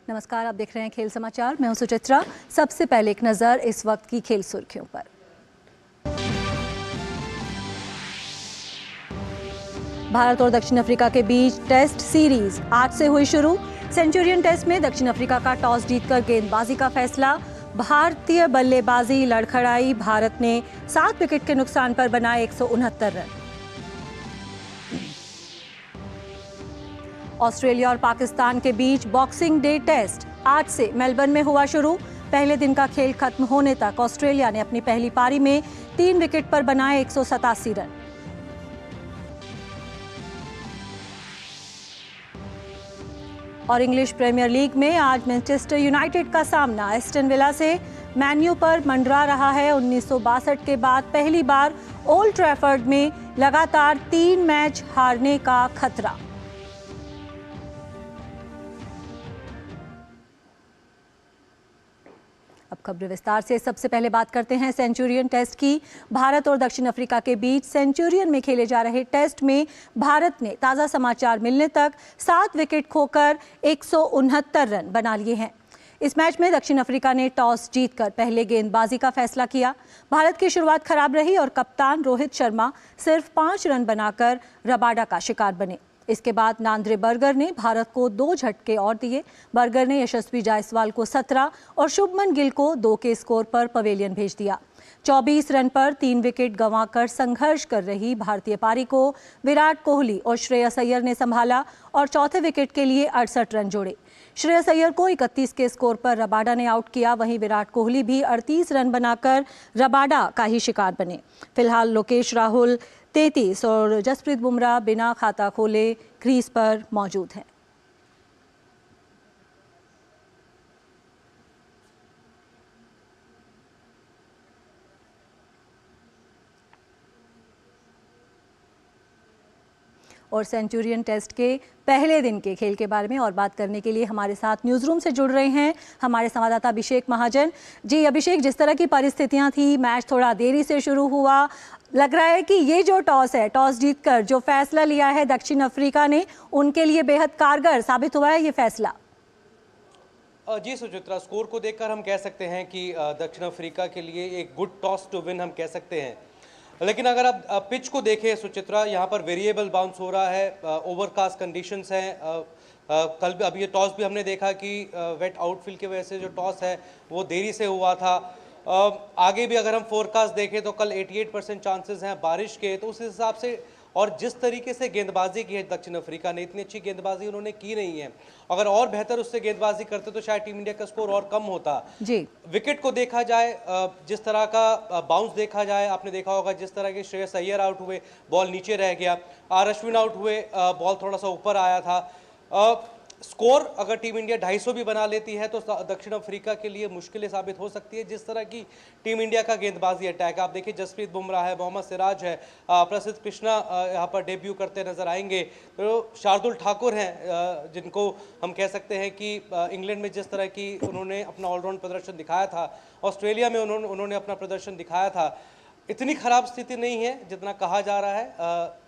नमस्कार, आप देख रहे हैं खेल समाचार। मैं हूं सुचित्रा। सबसे पहले एक नजर इस वक्त की खेल सुर्खियों पर। भारत और दक्षिण अफ्रीका के बीच टेस्ट सीरीज आज से हुई शुरू। सेंचुरियन टेस्ट में दक्षिण अफ्रीका का टॉस जीतकर गेंदबाजी का फैसला। भारतीय बल्लेबाजी लड़खड़ाई। भारत ने 7 विकेट के नुकसान पर बनाए 169 रन। ऑस्ट्रेलिया और पाकिस्तान के बीच बॉक्सिंग डे टेस्ट आज से मेलबर्न में हुआ शुरू। पहले दिन का खेल खत्म होने तक ऑस्ट्रेलिया ने अपनी पहली पारी में 3 विकेट पर बनाए 187 रन। और इंग्लिश प्रीमियर लीग में आज मैनचेस्टर यूनाइटेड का सामना एस्टन विला से मैन्यू पर मंडरा रहा है। 1962 के बाद पहली बार ओल्ड ट्रैफर्ड में लगातार 3 मैच हारने का खतरा। अब खबर विस्तार से। सबसे पहले बात करते हैं सेंचुरियन टेस्ट की। भारत और दक्षिण अफ्रीका के बीच सेंचुरियन में खेले जा रहे टेस्ट में भारत ने ताज़ा समाचार मिलने तक 7 विकेट खोकर 169 रन बना लिए हैं। इस मैच में दक्षिण अफ्रीका ने टॉस जीतकर पहले गेंदबाजी का फैसला किया। भारत की शुरुआत खराब रही और कप्तान रोहित शर्मा सिर्फ 5 रन बनाकर रबाडा का शिकार बने। इसके बाद नांद्रे बर्गर ने भारत को 2 झटके और दिए। बर्गर ने यशस्वी जायसवाल को 17 और शुभमन गिल को 2 के स्कोर पर पवेलियन भेज दिया। 24 रन पर 3 विकेट गंवाकर संघर्ष कर रही भारतीय पारी को विराट कोहली और श्रेयस अय्यर ने संभाला और चौथे विकेट के लिए 68 रन जोड़े। श्रेयस अय्यर को 31 के स्कोर पर रबाडा ने आउट किया। वहीं विराट कोहली भी 38 रन बनाकर रबाडा का ही शिकार बने। फिलहाल लोकेश राहुल 33 और जसप्रीत बुमराह बिना खाता खोले क्रीज पर मौजूद हैं। और सेंचुरियन टेस्ट के पहले दिन के खेल के बारे में और बात करने के लिए हमारे साथ न्यूज़ रूम से जुड़ रहे हैं हमारे संवाददाता अभिषेक महाजन। जी अभिषेक, जिस तरह की परिस्थितियां थी, मैच थोड़ा देरी से शुरू हुआ, लग रहा है कि ये जो टॉस है, टॉस जीतकर जो फैसला लिया है दक्षिण अफ्रीका ने, उनके लिए बेहद कारगर साबित हुआ है ये फैसला। जी सुचित्रा, स्कोर को देखकर हम कह सकते हैं कि दक्षिण अफ्रीका के लिए एक गुड टॉस टू विन हम कह सकते हैं। लेकिन अगर आप पिच को देखें सुचित्रा, यहाँ पर वेरिएबल बाउंस हो रहा है, ओवरकास्ट कंडीशंस हैं। कल भी अभी ये टॉस भी हमने देखा कि वेट आउटफील्ड की वजह से जो टॉस है वो देरी से हुआ था। आगे भी अगर हम फोरकास्ट देखें तो कल 88% चांसेस हैं बारिश के। तो उस हिसाब से और जिस तरीके से गेंदबाजी की है दक्षिण अफ्रीका ने, इतनी अच्छी गेंदबाजी उन्होंने की नहीं है। अगर और बेहतर उससे गेंदबाजी करते तो शायद टीम इंडिया का स्कोर और कम होता जी। विकेट को देखा जाए, जिस तरह का बाउंस देखा जाए, आपने देखा होगा जिस तरह के श्रेयस अय्यर आउट हुए, बॉल नीचे रह गया। अश्विन आउट हुए, बॉल थोड़ा सा ऊपर आया था। स्कोर अगर टीम इंडिया 250 भी बना लेती है तो दक्षिण अफ्रीका के लिए मुश्किलें साबित हो सकती है। जिस तरह की टीम इंडिया का गेंदबाजी अटैक आप देखिए, जसप्रीत बुमराह है, मोहम्मद सिराज है, प्रसिद्ध कृष्णा यहाँ पर डेब्यू करते नजर आएंगे। तो शार्दुल ठाकुर हैं जिनको हम कह सकते हैं कि इंग्लैंड में जिस तरह की उन्होंने अपना ऑलराउंड प्रदर्शन दिखाया था, ऑस्ट्रेलिया में उन्होंने अपना प्रदर्शन दिखाया था। इतनी खराब स्थिति नहीं है जितना कहा जा रहा है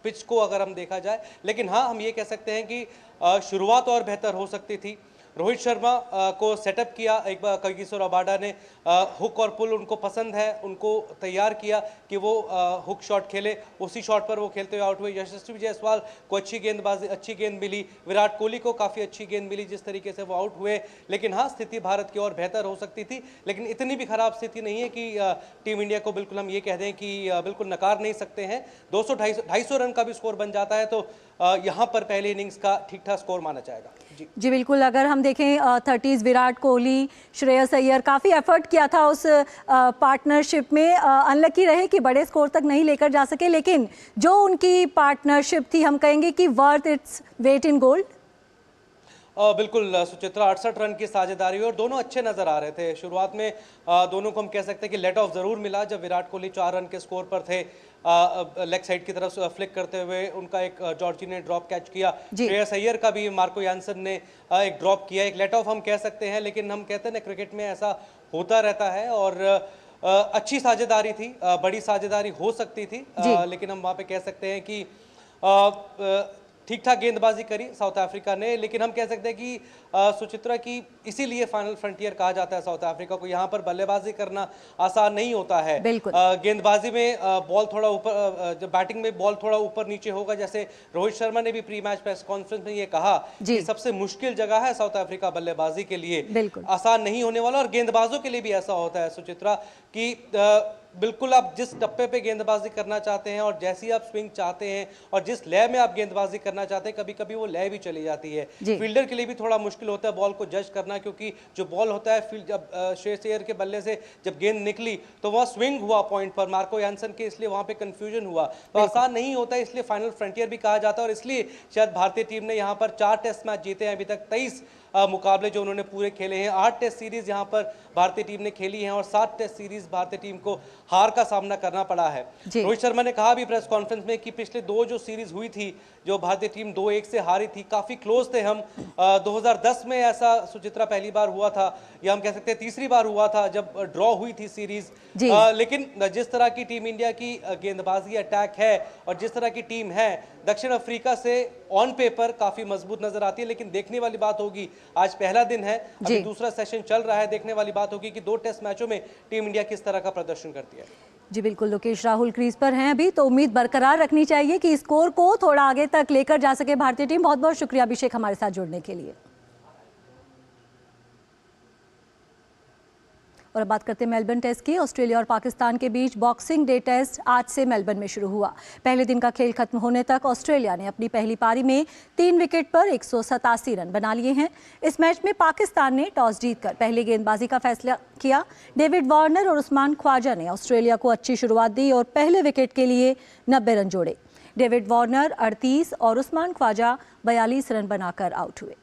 पिच को अगर हम देखा जाए। लेकिन हाँ, हम ये कह सकते हैं कि शुरुआत और बेहतर हो सकती थी। रोहित शर्मा को सेटअप किया एक बार कगिसो रबाडा ने, हुक और पुल उनको पसंद है, उनको तैयार किया कि वो हुक शॉट खेले, उसी शॉट पर वो खेलते हुए आउट हुए। यशस्वी जायसवाल को अच्छी गेंद मिली, विराट कोहली को काफ़ी अच्छी गेंद मिली जिस तरीके से वो आउट हुए। लेकिन हाँ, स्थिति भारत की और बेहतर हो सकती थी, लेकिन इतनी भी खराब स्थिति नहीं है कि टीम इंडिया को बिल्कुल हम ये कह दें कि बिल्कुल नकार नहीं सकते हैं। 200-250 रन का भी स्कोर बन जाता है तो यहाँ पर पहले इनिंग्स का ठीक ठाक स्कोर माना जाएगा। जी बिल्कुल, अगर हम देखें 30s विराट कोहली, श्रेयस अय्यर काफ़ी एफर्ट किया था उस पार्टनरशिप में। अनलकी रहे कि बड़े स्कोर तक नहीं लेकर जा सके, लेकिन जो उनकी पार्टनरशिप थी हम कहेंगे कि worth its weight in gold. बिल्कुल सुचित्रा, 68 रन की साझेदारी और दोनों अच्छे नजर आ रहे थे। शुरुआत में दोनों को हम कह सकते हैं कि लेट ऑफ जरूर मिला जब विराट कोहली 4 रन के स्कोर पर थे। लेग साइड की तरफ फ्लिक करते हुए उनका एक जॉर्जी ने ड्रॉप कैच किया। श्रेयस अय्यर का भी मार्को यानसन ने एक ड्रॉप किया, एक लेट ऑफ हम कह सकते हैं। लेकिन हम कहते हैं ना, क्रिकेट में ऐसा होता रहता है और अच्छी साझेदारी थी, बड़ी साझेदारी हो सकती थी। लेकिन हम वहाँ पे कह सकते हैं कि ठीक ठाक गेंदबाजी करी साउथ अफ्रीका ने, लेकिन हम कह सकते हैं कि सुचित्रा की इसीलिए फाइनल फ्रंटियर कहा जाता है साउथ अफ्रीका को। यहाँ पर बल्लेबाजी करना आसान नहीं होता है। गेंदबाजी में बॉल थोड़ा ऊपर, जब बैटिंग में बॉल थोड़ा ऊपर नीचे होगा, जैसे रोहित शर्मा ने भी प्री मैच प्रेस कॉन्फ्रेंस में ये कहा कि सबसे मुश्किल जगह है साउथ अफ्रीका बल्लेबाजी के लिए, आसान नहीं होने वाला। और गेंदबाजों के लिए भी ऐसा होता है सुचित्रा कि बिल्कुल आप जिस टप्पे पे गेंदबाजी करना चाहते हैं और जैसी आप स्विंग चाहते हैं और जिस लय में आप गेंदबाजी करना चाहते हैं, कभी कभी वो लय भी चली जाती है। फील्डर के लिए भी थोड़ा मुश्किल होता है बॉल को जज करना, क्योंकि जो बॉल होता है फील्ड, जब श्रेयस अय्यर के बल्ले से जब गेंद निकली तो वहाँ स्विंग हुआ पॉइंट पर मार्को यानसन के, इसलिए वहाँ पे कंफ्यूजन हुआ। तो आसान नहीं होता है, इसलिए फाइनल फ्रंटियर भी कहा जाता है। और इसलिए शायद भारतीय टीम ने यहाँ पर 4 टेस्ट मैच जीते हैं अभी तक, 23 मुकाबले जो उन्होंने पूरे खेले हैं। 8 टेस्ट सीरीज यहाँ पर भारतीय टीम ने खेली हैं और 7 टेस्ट सीरीज भारतीय टीम को हार का सामना करना पड़ा है। रोहित शर्मा ने कहा भी प्रेस कॉन्फ्रेंस में कि पिछले 2 जो सीरीज हुई थी, जो भारतीय टीम 2-1 से हारी थी, काफी क्लोज थे हम। 2010 में ऐसा सुचित्रा पहली बार हुआ था, या हम कह सकते हैं तीसरी बार हुआ था जब ड्रॉ हुई थी सीरीज। लेकिन जिस तरह की टीम इंडिया की गेंदबाजी अटैक है और जिस तरह की टीम है, दक्षिण अफ्रीका से ऑन पेपर काफी मजबूत नजर आती है। लेकिन देखने वाली बात होगी, आज पहला दिन है, अभी दूसरा सेशन चल रहा है, देखने वाली बात होगी कि 2 टेस्ट मैचों में टीम इंडिया किस तरह का प्रदर्शन करती है। जी बिल्कुल, लोकेश राहुल क्रीज पर हैं अभी, तो उम्मीद बरकरार रखनी चाहिए कि स्कोर को थोड़ा आगे तक लेकर जा सके भारतीय टीम। बहुत बहुत शुक्रिया अभिषेक हमारे साथ जुड़ने के लिए। और अब बात करते हैं मेलबर्न टेस्ट की। ऑस्ट्रेलिया और पाकिस्तान के बीच बॉक्सिंग डे टेस्ट आज से मेलबर्न में शुरू हुआ। पहले दिन का खेल खत्म होने तक ऑस्ट्रेलिया ने अपनी पहली पारी में 3 विकेट पर 187 रन बना लिए हैं। इस मैच में पाकिस्तान ने टॉस जीतकर पहले गेंदबाजी का फैसला किया। डेविड वार्नर और उस्मान ख्वाजा ने ऑस्ट्रेलिया को अच्छी शुरुआत दी और पहले विकेट के लिए 90 रन जोड़े। डेविड वार्नर 38 और उस्मान ख्वाजा 42 रन बनाकर आउट हुए।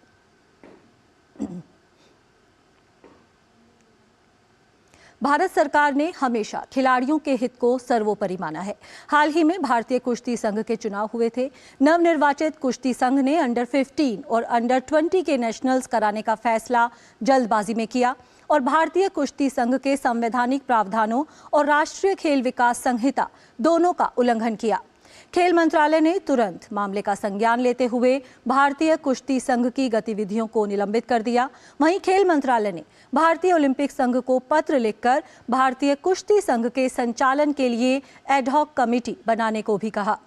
भारत सरकार ने हमेशा खिलाड़ियों के हित को सर्वोपरि माना है। हाल ही में भारतीय कुश्ती संघ के चुनाव हुए थे। नवनिर्वाचित कुश्ती संघ ने अंडर 15 और अंडर 20 के नेशनल्स कराने का फैसला जल्दबाजी में किया और भारतीय कुश्ती संघ के संवैधानिक प्रावधानों और राष्ट्रीय खेल विकास संहिता दोनों का उल्लंघन किया। खेल मंत्रालय ने तुरंत मामले का संज्ञान लेते हुए भारतीय कुश्ती संघ की गतिविधियों को निलंबित कर दिया। वहीं खेल मंत्रालय ने भारतीय ओलंपिक संघ को पत्र लिखकर भारतीय कुश्ती संघ के संचालन के लिए एडहॉक कमेटी बनाने को भी कहा।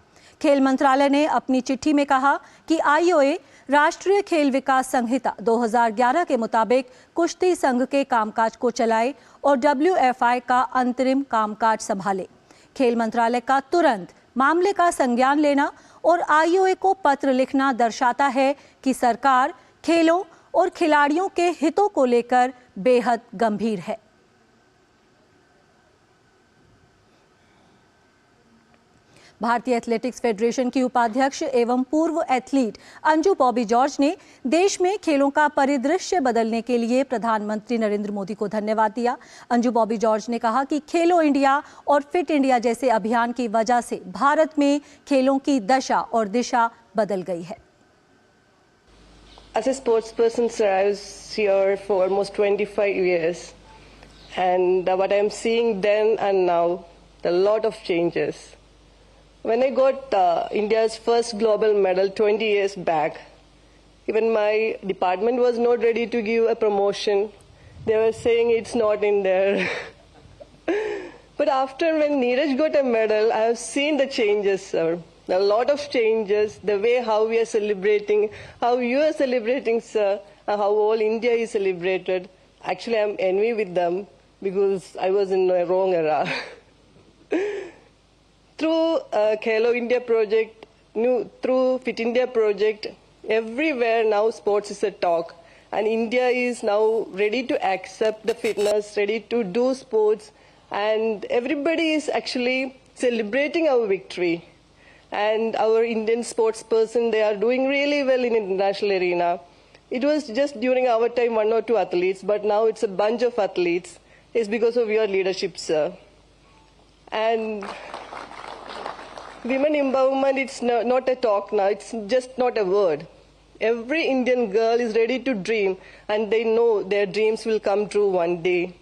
खेल मंत्रालय ने अपनी चिट्ठी में कहा कि आईओए राष्ट्रीय खेल विकास संहिता 2011 के मुताबिक कुश्ती संघ के कामकाज को चलाए और WFI का अंतरिम कामकाज संभाले। खेल मंत्रालय का तुरंत मामले का संज्ञान लेना और आईओए को पत्र लिखना दर्शाता है कि सरकार खेलों और खिलाड़ियों के हितों को लेकर बेहद गंभीर है। भारतीय एथलेटिक्स फेडरेशन की उपाध्यक्ष एवं पूर्व एथलीट अंजू बॉबी जॉर्ज ने देश में खेलों का परिदृश्य बदलने के लिए प्रधानमंत्री नरेंद्र मोदी को धन्यवाद दिया। अंजू बॉबी जॉर्ज ने कहा कि खेलो इंडिया और फिट इंडिया जैसे अभियान की वजह से भारत में खेलों की दशा और दिशा बदल गई है। As a sports person, sir, I was here for almost 25 years, and what I'm seeing then and now, a lot of changes. When I got India's first global medal 20 years back, even my department was not ready to give a promotion. They were saying it's not in there. But after when Neeraj got a medal, I have seen the changes, sir. A lot of changes, the way how we are celebrating, how you are celebrating, sir, and how all India is celebrated. Actually, I'm envy with them because I was in a wrong era. Through Khelo India project, through Fit India project, everywhere now sports is a talk. And India is now ready to accept the fitness, ready to do sports. And everybody is actually celebrating our victory. And our Indian sports person, they are doing really well in international arena. It was just during our time 1 or 2 athletes, but now it's a bunch of athletes. It's because of your leadership, sir. And women empowerment, it's not a talk now, it's just not a word. Every Indian girl is ready to dream, and they know their dreams will come true one day.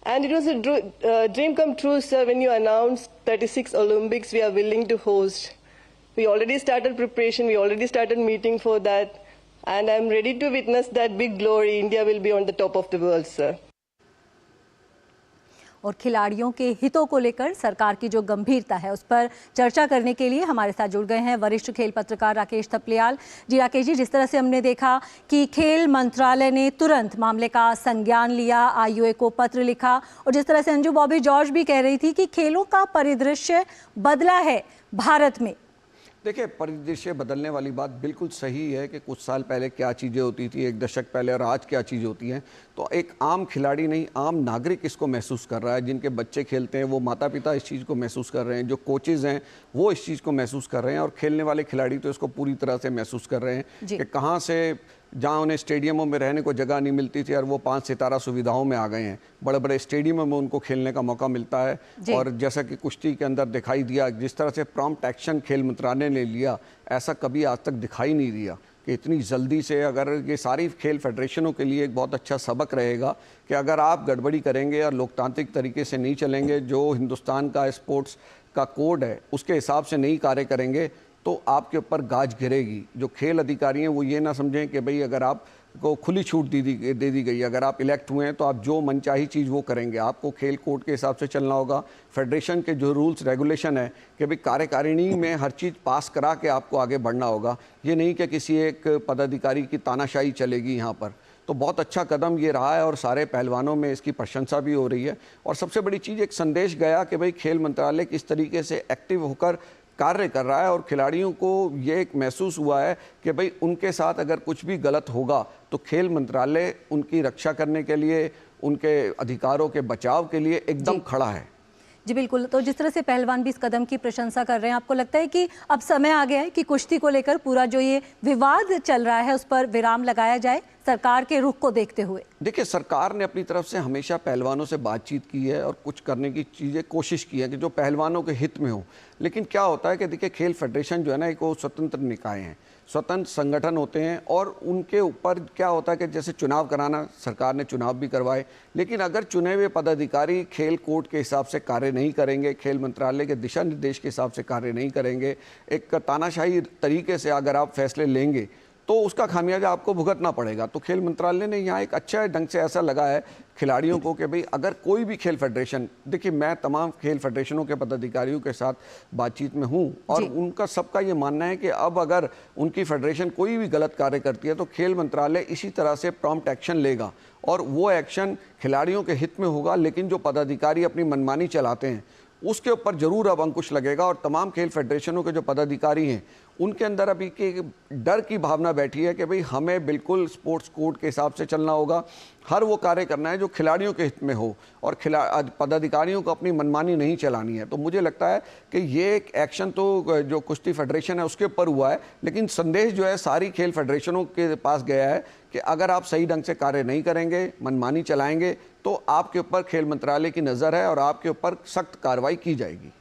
And it was a dream come true, sir, when you announced 36 Olympics we are willing to host. We already started preparation, we already started meeting for that, and I'm ready to witness that big glory. India will be on the top of the world, sir. और खिलाड़ियों के हितों को लेकर सरकार की जो गंभीरता है उस पर चर्चा करने के लिए हमारे साथ जुड़ गए हैं वरिष्ठ खेल पत्रकार राकेश थपलियाल जी। राकेश जी, जिस तरह से हमने देखा कि खेल मंत्रालय ने तुरंत मामले का संज्ञान लिया, आईओए को पत्र लिखा, और जिस तरह से अंजू बॉबी जॉर्ज भी कह रही थी कि खेलों का परिदृश्य बदला है भारत में। देखिए, परिदृश्य बदलने वाली बात बिल्कुल सही है कि कुछ साल पहले क्या चीज़ें होती थी, एक दशक पहले, और आज क्या चीज़ें होती हैं। तो एक आम खिलाड़ी नहीं, आम नागरिक इसको महसूस कर रहा है। जिनके बच्चे खेलते हैं वो माता पिता इस चीज़ को महसूस कर रहे हैं, जो कोचेज़ हैं वो इस चीज़ को महसूस कर रहे हैं, और खेलने वाले खिलाड़ी तो इसको पूरी तरह से महसूस कर रहे हैं कि कहाँ से, जहाँ उन्हें स्टेडियमों में रहने को जगह नहीं मिलती थी और वो 5 सितारा सुविधाओं में आ गए हैं। बड़े बड़े स्टेडियमों में उनको खेलने का मौका मिलता है। और जैसा कि कुश्ती के अंदर दिखाई दिया, जिस तरह से प्रॉम्प्ट एक्शन खेल मंत्रालय ने लिया, ऐसा कभी आज तक दिखाई नहीं दिया कि इतनी जल्दी से। अगर ये सारी खेल फेडरेशनों के लिए एक बहुत अच्छा सबक रहेगा कि अगर आप गड़बड़ी करेंगे और लोकतांत्रिक तरीके से नहीं चलेंगे, जो हिंदुस्तान का स्पोर्ट्स का कोड है उसके हिसाब से नहीं कार्य करेंगे, तो आपके ऊपर गाज गिरेगी। जो खेल अधिकारी हैं वो ये ना समझें कि भाई अगर आपको खुली छूट दे दी गई, अगर आप इलेक्ट हुए हैं तो आप जो मनचाही चीज़ वो करेंगे। आपको खेल कोड के हिसाब से चलना होगा। फेडरेशन के जो रूल्स रेगुलेशन है कि भाई कार्यकारिणी में हर चीज़ पास करा के आपको आगे बढ़ना होगा। ये नहीं कि किसी एक पदाधिकारी की तानाशाही चलेगी यहाँ पर। तो बहुत अच्छा कदम ये रहा है और सारे पहलवानों में इसकी प्रशंसा भी हो रही है। और सबसे बड़ी चीज़, एक संदेश गया कि भाई खेल मंत्रालय किस तरीके से एक्टिव होकर कार्य कर रहा है, और खिलाड़ियों को ये एक महसूस हुआ है कि भाई उनके साथ अगर कुछ भी गलत होगा तो खेल मंत्रालय उनकी रक्षा करने के लिए, उनके अधिकारों के बचाव के लिए एकदम खड़ा है। जी बिल्कुल। तो जिस तरह से पहलवान भी इस कदम की प्रशंसा कर रहे हैं, आपको लगता है कि अब समय आ गया है कि कुश्ती को लेकर पूरा जो ये विवाद चल रहा है उस पर विराम लगाया जाए सरकार के रुख को देखते हुए? देखिए, सरकार ने अपनी तरफ से हमेशा पहलवानों से बातचीत की है और कुछ करने की चीज़ें कोशिश की है कि जो पहलवानों के हित में हो। लेकिन क्या होता है कि देखिए, खेल फेडरेशन जो है ना, एक वो स्वतंत्र निकाय हैं, स्वतंत्र संगठन होते हैं, और उनके ऊपर क्या होता है कि जैसे चुनाव कराना, सरकार ने चुनाव भी करवाए, लेकिन अगर चुने हुए पदाधिकारी खेल कोड के हिसाब से कार्य नहीं करेंगे, खेल मंत्रालय के दिशा निर्देश के हिसाब से कार्य नहीं करेंगे, एक तानाशाही तरीके से अगर आप फैसले लेंगे तो उसका खामियाजा आपको भुगतना पड़ेगा। तो खेल मंत्रालय ने यहाँ एक अच्छा ढंग से ऐसा लगा है खिलाड़ियों को कि भाई अगर कोई भी खेल फेडरेशन, देखिए मैं तमाम खेल फेडरेशनों के पदाधिकारियों के साथ बातचीत में हूँ, और उनका सबका ये मानना है कि अब अगर उनकी फेडरेशन कोई भी गलत कार्य करती है तो खेल मंत्रालय इसी तरह से प्रॉम्प्ट एक्शन लेगा, और वो एक्शन खिलाड़ियों के हित में होगा। लेकिन जो पदाधिकारी अपनी मनमानी चलाते हैं उसके ऊपर जरूर अब अंकुश लगेगा, और तमाम खेल फेडरेशनों के जो पदाधिकारी हैं उनके अंदर अभी के डर की भावना बैठी है कि भाई हमें बिल्कुल स्पोर्ट्स कोड के हिसाब से चलना होगा, हर वो कार्य करना है जो खिलाड़ियों के हित में हो, और पदाधिकारियों को अपनी मनमानी नहीं चलानी है। तो मुझे लगता है कि ये एक एक्शन तो जो कुश्ती फेडरेशन है उसके ऊपर हुआ है, लेकिन संदेश जो है सारी खेल फेडरेशनों के पास गया है कि अगर आप सही ढंग से कार्य नहीं करेंगे, मनमानी चलाएंगे, तो आपके ऊपर खेल मंत्रालय की नज़र है और आपके ऊपर सख्त कार्रवाई की जाएगी।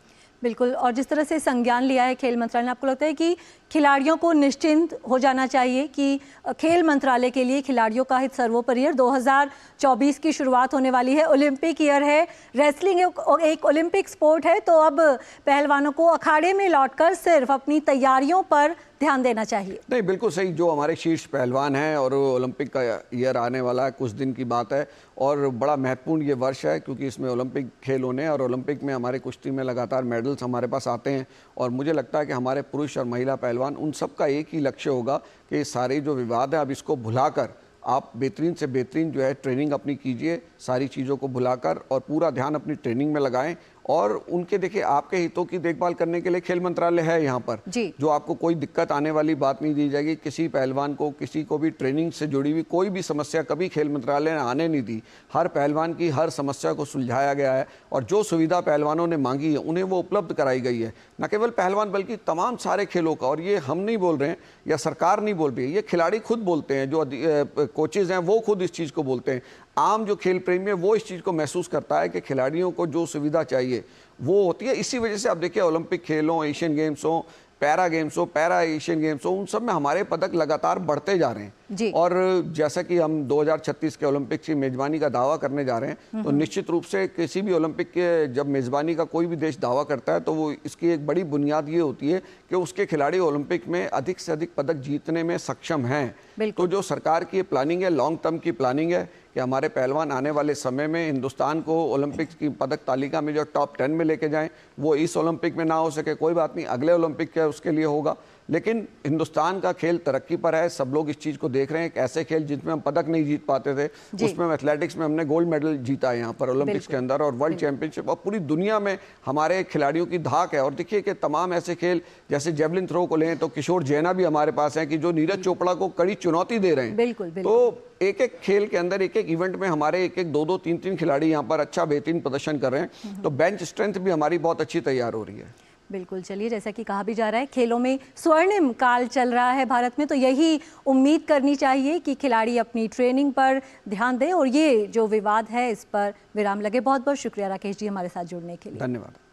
बिल्कुल। और जिस तरह से संज्ञान लिया है खेल मंत्रालय ने, आपको लगता है कि खिलाड़ियों को निश्चिंत हो जाना चाहिए कि खेल मंत्रालय के लिए खिलाड़ियों का हित सर्वोपरि है? 2024 की शुरुआत होने वाली है, ओलंपिक ईयर है, रेसलिंग एक ओलंपिक स्पोर्ट है, तो अब पहलवानों को अखाड़े में लौटकर सिर्फ अपनी तैयारियों पर ध्यान देना चाहिए। नहीं, बिल्कुल सही। जो हमारे शीर्ष पहलवान हैं, और ओलंपिक का ईयर आने वाला है, कुछ दिन की बात है, और बड़ा महत्वपूर्ण ये वर्ष है क्योंकि इसमें ओलंपिक खेल होने हैं, और ओलंपिक में हमारे कुश्ती में लगातार मेडल्स हमारे पास आते हैं। और मुझे लगता है कि हमारे पुरुष और महिला पहलवान उन सब का एक ही लक्ष्य होगा कि सारे जो विवाद है अब इसको भुलाकर आप बेहतरीन से बेहतरीन जो है ट्रेनिंग अपनी कीजिए, सारी चीज़ों को भुलाकर, और पूरा ध्यान अपनी ट्रेनिंग में लगाएं। और उनके, देखिए, आपके हितों की देखभाल करने के लिए खेल मंत्रालय है यहाँ पर, जो आपको कोई दिक्कत आने वाली बात नहीं दी जाएगी। किसी पहलवान को, किसी को भी ट्रेनिंग से जुड़ी हुई कोई भी समस्या कभी खेल मंत्रालय ने आने नहीं दी। हर पहलवान की हर समस्या को सुलझाया गया है, और जो सुविधा पहलवानों ने मांगी है उन्हें वो उपलब्ध कराई गई है। न केवल पहलवान बल्कि तमाम सारे खेलों का, और ये हम नहीं बोल रहे हैं या सरकार नहीं बोल रही है, ये खिलाड़ी खुद बोलते हैं, जो कोचेज़ हैं वो खुद इस चीज़ को बोलते हैं। आम जो खेल प्रेमी है वो इस चीज़ को महसूस करता है कि खिलाड़ियों को जो सुविधा चाहिए वो होती है। इसी वजह से आप देखिए, ओलंपिक खेल हो, एशियन गेम्स हो, पैरा गेम्स हो, पैरा एशियन गेम्स हो, उन सब में हमारे पदक लगातार बढ़ते जा रहे हैं। जी। और जैसा कि हम 2036 के ओलंपिक की मेजबानी का दावा करने जा रहे हैं, तो निश्चित रूप से किसी भी ओलंपिक के जब मेजबानी का कोई भी देश दावा करता है तो वो इसकी एक बड़ी बुनियाद ये होती है कि उसके खिलाड़ी ओलंपिक में अधिक से अधिक पदक जीतने में सक्षम हैं। तो जो सरकार की प्लानिंग है, लॉन्ग टर्म की प्लानिंग है कि हमारे पहलवान आने वाले समय में हिंदुस्तान को ओलंपिक की पदक तालिका में जो टॉप 10 में लेके जाएं। वो इस ओलंपिक में ना हो सके कोई बात नहीं, अगले ओलंपिक के उसके लिए होगा, लेकिन हिंदुस्तान का खेल तरक्की पर है। सब लोग इस चीज़ को देख रहे हैं। एक ऐसे खेल जिसमें हम पदक नहीं जीत पाते थे, उसमें एथलेटिक्स में हमने गोल्ड मेडल जीता है यहाँ पर ओलंपिक्स के अंदर, और वर्ल्ड चैंपियनशिप, और पूरी दुनिया में हमारे खिलाड़ियों की धाक है। और देखिए कि तमाम ऐसे खेल जैसे जेवलिन थ्रो को लें तो किशोर जैना भी हमारे पास हैं कि जो नीरज चोपड़ा को कड़ी चुनौती दे रहे हैं। बिल्कुल। तो एक एक खेल के अंदर, एक एक इवेंट में हमारे एक एक 2-2 3-3 खिलाड़ी यहाँ पर अच्छा बेहतरीन प्रदर्शन कर रहे हैं। तो बेंच स्ट्रेंथ भी हमारी बहुत अच्छी तैयार हो रही है। बिल्कुल। चलिए, जैसा कि कहा भी जा रहा है, खेलों में स्वर्णिम काल चल रहा है भारत में, तो यही उम्मीद करनी चाहिए कि खिलाड़ी अपनी ट्रेनिंग पर ध्यान दें और ये जो विवाद है इस पर विराम लगे। बहुत बहुत शुक्रिया राकेश जी हमारे साथ जुड़ने के लिए। धन्यवाद।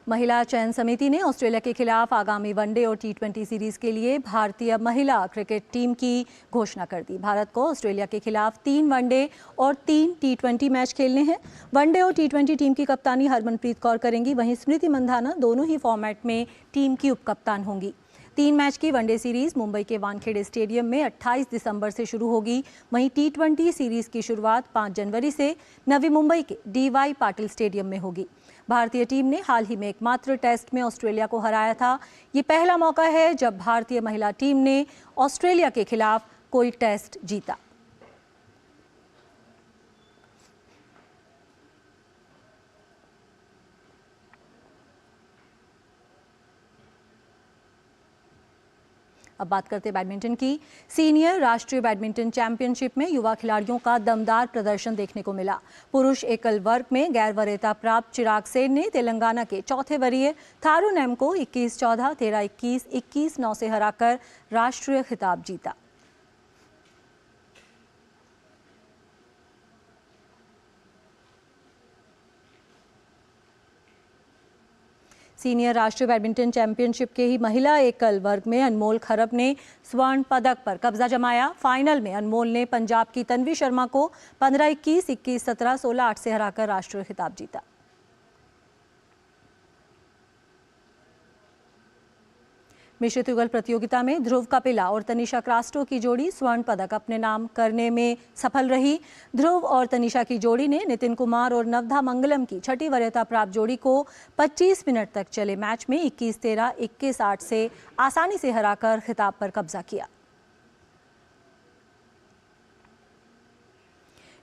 महिला चयन समिति ने ऑस्ट्रेलिया के खिलाफ आगामी वनडे और T20 सीरीज के लिए भारतीय महिला क्रिकेट टीम की घोषणा कर दी। भारत को ऑस्ट्रेलिया के खिलाफ 3 वनडे और 3 T20 मैच खेलने हैं। वनडे और T20 टीम की कप्तानी हरमनप्रीत कौर करेंगी, वहीं स्मृति मंधाना दोनों ही फॉर्मेट में टीम की उपकप्तान होंगी। 3 मैच की वनडे सीरीज मुंबई के वानखेड़े स्टेडियम में 28 दिसंबर से शुरू होगी। वहीं T20 सीरीज की शुरुआत 5 जनवरी से नवी मुंबई के DY पाटिल स्टेडियम में होगी। भारतीय टीम ने हाल ही में एकमात्र टेस्ट में ऑस्ट्रेलिया को हराया था। ये पहला मौका है जब भारतीय महिला टीम ने ऑस्ट्रेलिया के खिलाफ कोई टेस्ट जीता। अब बात करते हैं बैडमिंटन की। सीनियर राष्ट्रीय बैडमिंटन चैंपियनशिप में युवा खिलाड़ियों का दमदार प्रदर्शन देखने को मिला। पुरुष एकल वर्ग में गैर वरीयता प्राप्त चिराग सेन ने तेलंगाना के चौथे वरीय थारू नेम को 21-14, 13-21, 21-9 से हराकर राष्ट्रीय खिताब जीता। सीनियर राष्ट्रीय बैडमिंटन चैंपियनशिप के ही महिला एकल वर्ग में अनमोल खरब ने स्वर्ण पदक पर कब्जा जमाया। फाइनल में अनमोल ने पंजाब की तन्वी शर्मा को 15-21, 21-17, 16-8 से हराकर राष्ट्रीय खिताब जीता। मिश्रित युगल प्रतियोगिता में ध्रुव कपिला और तनिषा क्रास्टो की जोड़ी स्वर्ण पदक अपने नाम करने में सफल रही। ध्रुव और तनिषा की जोड़ी ने नितिन कुमार और नवधा मंगलम की छठी वरीयता प्राप्त जोड़ी को 25 मिनट तक चले मैच में 21-13, 21-8 से आसानी से हराकर खिताब पर कब्जा किया।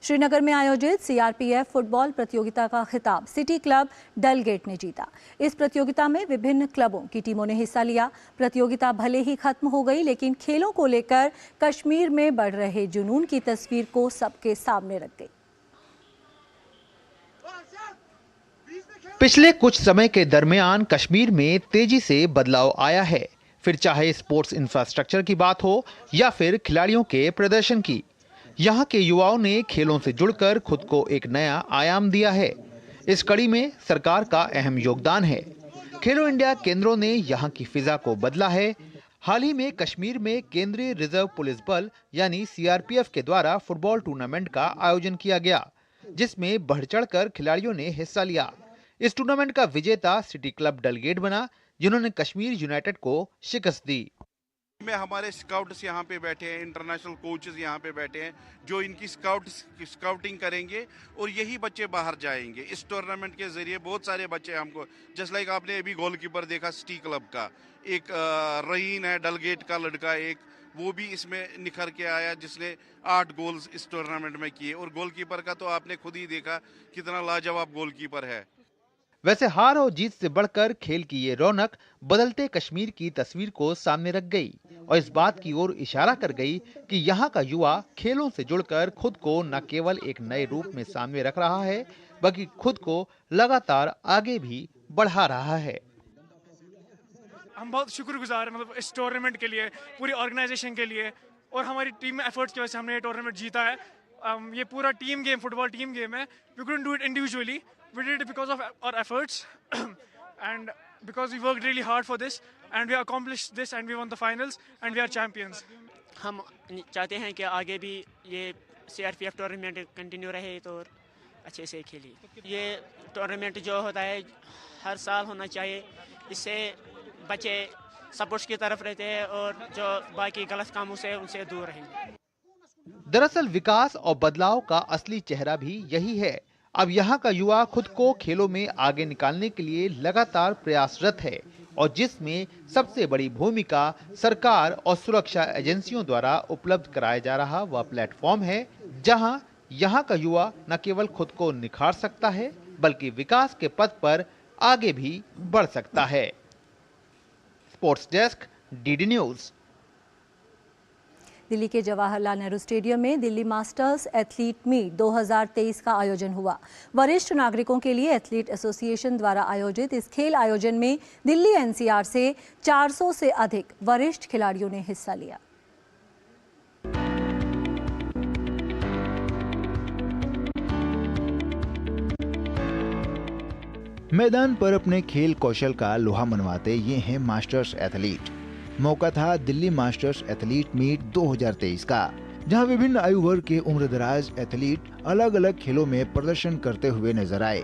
श्रीनगर में आयोजित CRPF फुटबॉल प्रतियोगिता का खिताब सिटी क्लब डलगेट ने जीता। इस प्रतियोगिता में विभिन्न क्लबों की टीमों ने हिस्सा लिया। प्रतियोगिता भले ही खत्म हो गई, लेकिन खेलों को लेकर कश्मीर में बढ़ रहे जुनून की तस्वीर को सबके सामने रख गई। पिछले कुछ समय के दरमियान कश्मीर में तेजी से बदलाव आया है, फिर चाहे स्पोर्ट्स इंफ्रास्ट्रक्चर की बात हो या फिर खिलाड़ियों के प्रदर्शन की। यहाँ के युवाओं ने खेलों से जुड़कर खुद को एक नया आयाम दिया है। इस कड़ी में सरकार का अहम योगदान है। खेलो इंडिया केंद्रों ने यहाँ की फिजा को बदला है। हाल ही में कश्मीर में केंद्रीय रिजर्व पुलिस बल यानी CRPF के द्वारा फुटबॉल टूर्नामेंट का आयोजन किया गया, जिसमें बढ़ चढ़कर खिलाड़ियों ने हिस्सा लिया। इस टूर्नामेंट का विजेता सिटी क्लब डलगेट बना, जिन्होंने कश्मीर यूनाइटेड को शिकस्त दी। में हमारे स्काउट्स यहाँ पे बैठे हैं, इंटरनेशनल कोचेस यहाँ पे बैठे हैं जो इनकी स्काउटिंग करेंगे और यही बच्चे बाहर जाएंगे। इस टूर्नामेंट के जरिए बहुत सारे बच्चे हमको, जस्ट लाइक आपने अभी गोलकीपर देखा सिटी क्लब का, एक रहीन है डलगेट का लड़का, एक वो भी इसमें निखर के आया जिसने 8 गोल्स इस टूर्नामेंट में किए। और गोलकीपर का तो आपने खुद ही देखा कितना लाजवाब गोलकीपर है। वैसे हार और जीत से बढ़कर खेल की ये रौनक बदलते कश्मीर की तस्वीर को सामने रख गई और इस बात की ओर इशारा कर गई कि यहाँ का युवा खेलों से जुड़कर खुद को न केवल एक नए रूप में सामने रख रहा है, बल्कि खुद को लगातार आगे भी बढ़ा रहा है। हम बहुत शुक्रगुजार हैं, मतलब इस टूर्नामेंट के लिए, पूरी ऑर्गेनाइजेशन के लिए, और हमारी टीम में एफर्ट्स की वजह से हमने ये टूर्नामेंट जीता है। ये पूरा team game, football team game है। We couldn't do it individually, we did it because of our efforts and because we worked really hard for this and we accomplished this and we won the finals and we are champions. हम चाहते हैं कि आगे भी ये CRPF tournament continue रहे तो अच्छे से खेली। ये टूर्नामेंट जो होता है हर साल होना चाहिए, इससे बच्चे स्पोर्ट्स की तरफ रहते हैं और जो बाकी गलत कामों से उनसे दूर रहेंगे। दरअसल विकास और बदलाव का असली चेहरा भी यही है। अब यहाँ का युवा खुद को खेलों में आगे निकालने के लिए लगातार प्रयासरत है और जिसमें सबसे बड़ी भूमिका सरकार और सुरक्षा एजेंसियों द्वारा उपलब्ध कराया जा रहा वह प्लेटफॉर्म है, जहाँ यहाँ का युवा न केवल खुद को निखार सकता है बल्कि विकास के पथ पर आगे भी बढ़ सकता है। Sports desk, DD news. Delhi के जवाहरलाल नेहरू स्टेडियम में दिल्ली मास्टर्स एथलीट मीट 2023 का आयोजन हुआ। वरिष्ठ नागरिकों के लिए एथलीट एसोसिएशन द्वारा आयोजित इस खेल आयोजन में दिल्ली एनसीआर से 400 से अधिक वरिष्ठ खिलाड़ियों ने हिस्सा लिया। मैदान पर अपने खेल कौशल का लोहा मनवाते ये हैं मास्टर्स एथलीट। मौका था दिल्ली मास्टर्स एथलीट मीट 2023 का, जहां विभिन्न आयु वर्ग के उम्रदराज एथलीट अलग अलग खेलों में प्रदर्शन करते हुए नजर आए।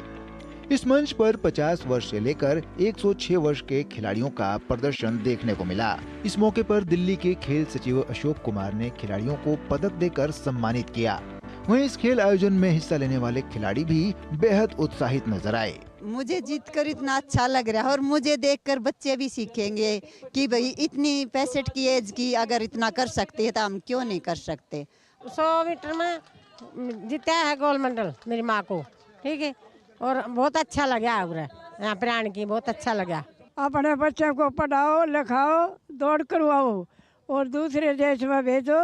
इस मंच पर 50 वर्ष से लेकर 106 वर्ष के खिलाड़ियों का प्रदर्शन देखने को मिला। इस मौके पर दिल्ली के खेल सचिव अशोक कुमार ने खिलाड़ियों को पदक देकर सम्मानित किया। वहीं इस खेल आयोजन में हिस्सा लेने वाले खिलाड़ी भी बेहद उत्साहित नजर आए। मुझे जीतकर इतना अच्छा लग रहा है और मुझे देखकर बच्चे भी सीखेंगे कि भाई इतनी 65 की एज की अगर इतना कर सकते हैं तो हम क्यों नहीं कर सकते। 100 मीटर में जीता है गोल्ड मेडल मेरी माँ को, ठीक है, और बहुत अच्छा लगा यहाँ पर आने की, बहुत अच्छा लगा। अपने बच्चों को पढ़ाओ लिखाओ दौड़ करवाओ और दूसरे देश में भेजो,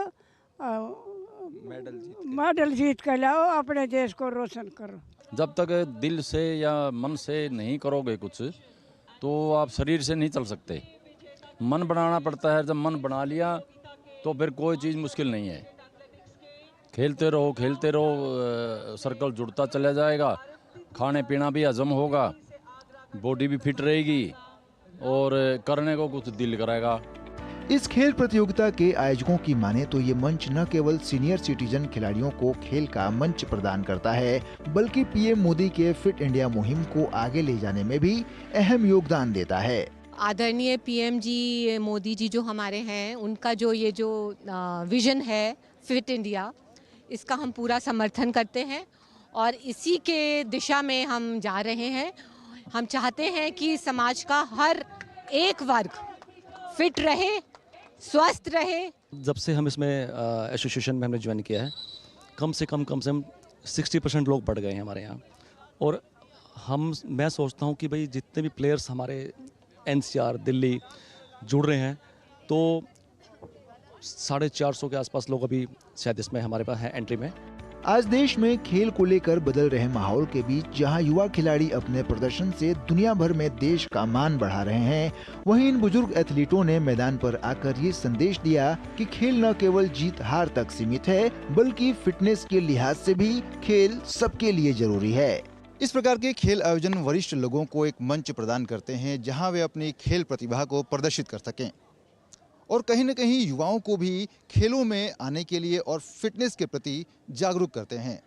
मेडल जीत कर लाओ, अपने देश को रोशन करो। जब तक दिल से या मन से नहीं करोगे कुछ तो आप शरीर से नहीं चल सकते। मन बनाना पड़ता है, जब मन बना लिया तो फिर कोई चीज़ मुश्किल नहीं है। खेलते रहो, सर्कल जुड़ता चला जाएगा, खाने पीना भी हजम होगा, बॉडी भी फिट रहेगी और करने को कुछ दिल करेगा। इस खेल प्रतियोगिता के आयोजकों की माने तो ये मंच न केवल सीनियर सिटीजन खिलाड़ियों को खेल का मंच प्रदान करता है बल्कि पीएम मोदी के फिट इंडिया मुहिम को आगे ले जाने में भी अहम योगदान देता है। आदरणीय पीएम जी मोदी जी जो हमारे हैं, उनका जो ये जो विजन है फिट इंडिया, इसका हम पूरा समर्थन करते हैं और इसी के दिशा में हम जा रहे हैं। हम चाहते हैं कि समाज का हर एक वर्ग फिट रहे, स्वस्थ रहे। जब से हम इसमें एसोसिएशन में हमने ज्वाइन किया है, कम से कम 60% लोग बढ़ गए हैं हमारे यहाँ। और मैं सोचता हूँ कि भाई जितने भी प्लेयर्स हमारे एनसीआर दिल्ली जुड़ रहे हैं तो 450 के आसपास लोग अभी शायद इसमें हमारे पास हैं एंट्री में। आज देश में खेल को लेकर बदल रहे माहौल के बीच जहां युवा खिलाड़ी अपने प्रदर्शन से दुनिया भर में देश का मान बढ़ा रहे हैं, वहीं इन बुजुर्ग एथलीटों ने मैदान पर आकर ये संदेश दिया कि खेल न केवल जीत हार तक सीमित है बल्कि फिटनेस के लिहाज से भी खेल सबके लिए जरूरी है। इस प्रकार के खेल आयोजन वरिष्ठ लोगों को एक मंच प्रदान करते हैं जहाँ वे अपनी खेल प्रतिभा को प्रदर्शित कर सकें और कहीं न कहीं युवाओं को भी खेलों में आने के लिए और फिटनेस के प्रति जागरूक करते हैं।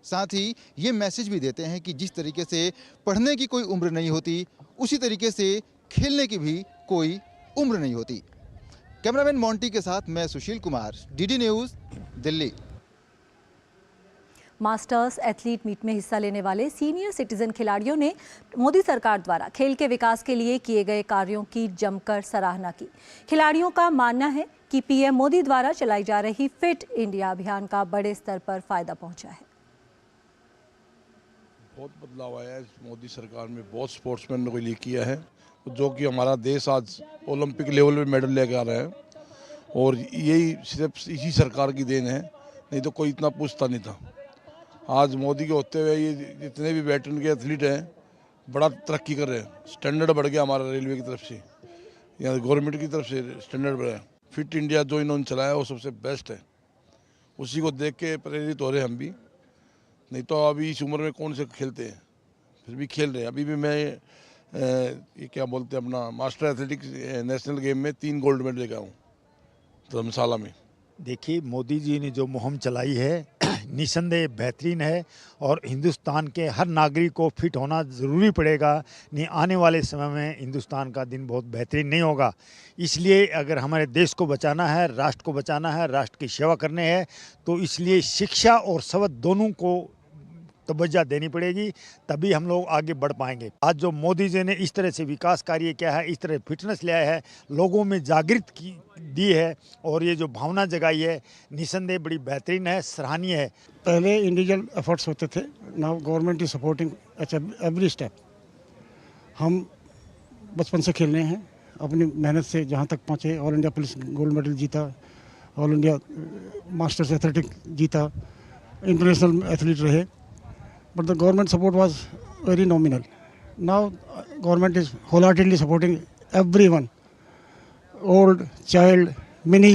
साथ ही ये मैसेज भी देते हैं कि जिस तरीके से पढ़ने की कोई उम्र नहीं होती, उसी तरीके से खेलने की भी कोई उम्र नहीं होती। कैमरामैन मोंटी के साथ मैं Sushil Kumar, DD News, Delhi. Masters athlete meet में हिस्सा लेने वाले सीनियर सिटीजन खिलाड़ियों ने मोदी सरकार द्वारा खेल के विकास के लिए किए गए कार्यों की जमकर सराहना की। खिलाड़ियों का मानना है कि पीएम मोदी द्वारा चलाई जा रही फिट इंडिया अभियान का बड़े स्तर पर फायदा पहुंचा है। बहुत बदलाव आया है मोदी सरकार में, बहुत स्पोर्ट्समैन को लिए किया है जो कि हमारा देश आज ओलंपिक लेवल पे मेडल लेकर आ रहा है और यही सिर्फ इसी सरकार की देन है, नहीं तो कोई इतना पूछता नहीं था। आज मोदी के होते हुए ये जितने भी वेटरन के एथलीट हैं बड़ा तरक्की कर रहे हैं। स्टैंडर्ड बढ़ गया हमारा रेलवे की तरफ से या गवर्नमेंट की तरफ से स्टैंडर्ड बढ़ा है। फिट इंडिया जो इन्होंने चलाया वो सबसे बेस्ट है, उसी को देख के प्रेरित हो रहे हैं हम भी। नहीं तो अभी इस उम्र में कौन से खेलते हैं, फिर भी खेल रहे हैं। अभी भी मैं ये क्या बोलते हैं अपना मास्टर एथलेटिक्स नेशनल गेम में 3 गोल्ड मेडल लेकर आऊँ धर्मशाला में। देखिए, मोदी जी ने जो मुहिम चलाई है निसंदेह बेहतरीन है और हिंदुस्तान के हर नागरिक को फिट होना ज़रूरी पड़ेगा। नहीं, आने वाले समय में हिंदुस्तान का दिन बहुत बेहतरीन नहीं होगा। इसलिए अगर हमारे देश को बचाना है, राष्ट्र को बचाना है, राष्ट्र की सेवा करने है, तो इसलिए शिक्षा और सेवा दोनों को तवज्जो देनी पड़ेगी, तभी हम लोग आगे बढ़ पाएंगे। आज जो मोदी जी ने इस तरह से विकास कार्य किया है, इस तरह फिटनेस लिया है, लोगों में जागृत दी है और ये जो भावना जगाई है, निसंदेह बड़ी बेहतरीन है, सराहनीय है। पहले इंडिविजुअल एफर्ट्स होते थे, now government is supporting every step. हम बचपन से खेल रहे हैं, अपनी मेहनत से जहाँ तक पहुँचे, all India police gold medal जीता, ऑल इंडिया मास्टर्स एथलेटिक जीता, इंटरनेशनल एथलीट रहे, but the government support was very nominal. Now government is wholeheartedly supporting everyone, old, child, mini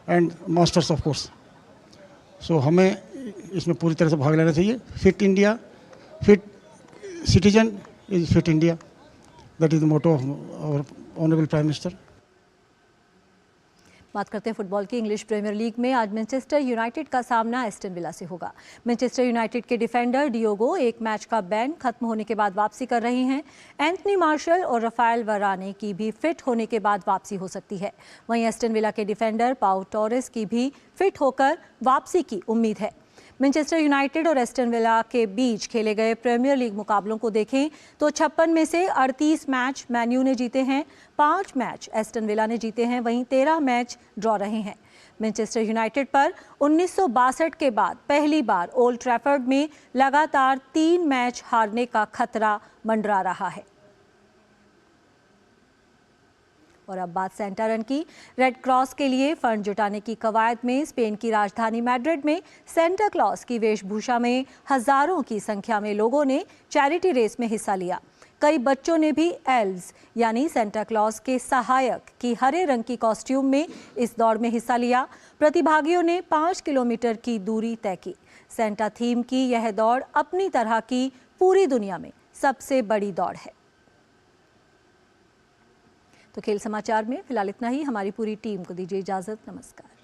and masters of course. So हमें इसमें पूरी तरह से भाग लेना चाहिए। Fit India, fit citizen is fit India. That is the motto of our honorable Prime Minister. बात करते हैं फुटबॉल की। इंग्लिश प्रीमियर लीग में आज मैनचेस्टर यूनाइटेड का सामना एस्टन विला से होगा। मैनचेस्टर यूनाइटेड के डिफेंडर डियोगो एक मैच का बैन खत्म होने के बाद वापसी कर रहे हैं। एंथनी मार्शल और राफेल वराने की भी फिट होने के बाद वापसी हो सकती है। वहीं एस्टन विला के डिफेंडर पाउ टोरेस की भी फिट होकर वापसी की उम्मीद है। मैनचेस्टर यूनाइटेड और एस्टन विला के बीच खेले गए प्रीमियर लीग मुकाबलों को देखें तो 56 में से 38 मैच मैनयू ने जीते हैं, 5 मैच एस्टन विला ने जीते हैं, वहीं 13 मैच ड्रॉ रहे हैं। मैनचेस्टर यूनाइटेड पर 1962 के बाद पहली बार ओल्ड ट्रैफर्ड में लगातार 3 मैच हारने का खतरा मंडरा रहा है। और अब बात सेंटा रन की। रेड क्रॉस के लिए फंड जुटाने की कवायद में स्पेन की राजधानी मैड्रिड में सेंटा क्लॉज की वेशभूषा में हजारों की संख्या में लोगों ने चैरिटी रेस में हिस्सा लिया। कई बच्चों ने भी एल्व्स यानी सेंटा क्लॉज के सहायक की हरे रंग की कॉस्ट्यूम में इस दौड़ में हिस्सा लिया। प्रतिभागियों ने 5 किलोमीटर की दूरी तय की। सेंटा थीम की यह दौड़ अपनी तरह की पूरी दुनिया में सबसे बड़ी दौड़ है। तो खेल समाचार में फिलहाल इतना ही। हमारी पूरी टीम को दीजिए इजाजत। नमस्कार।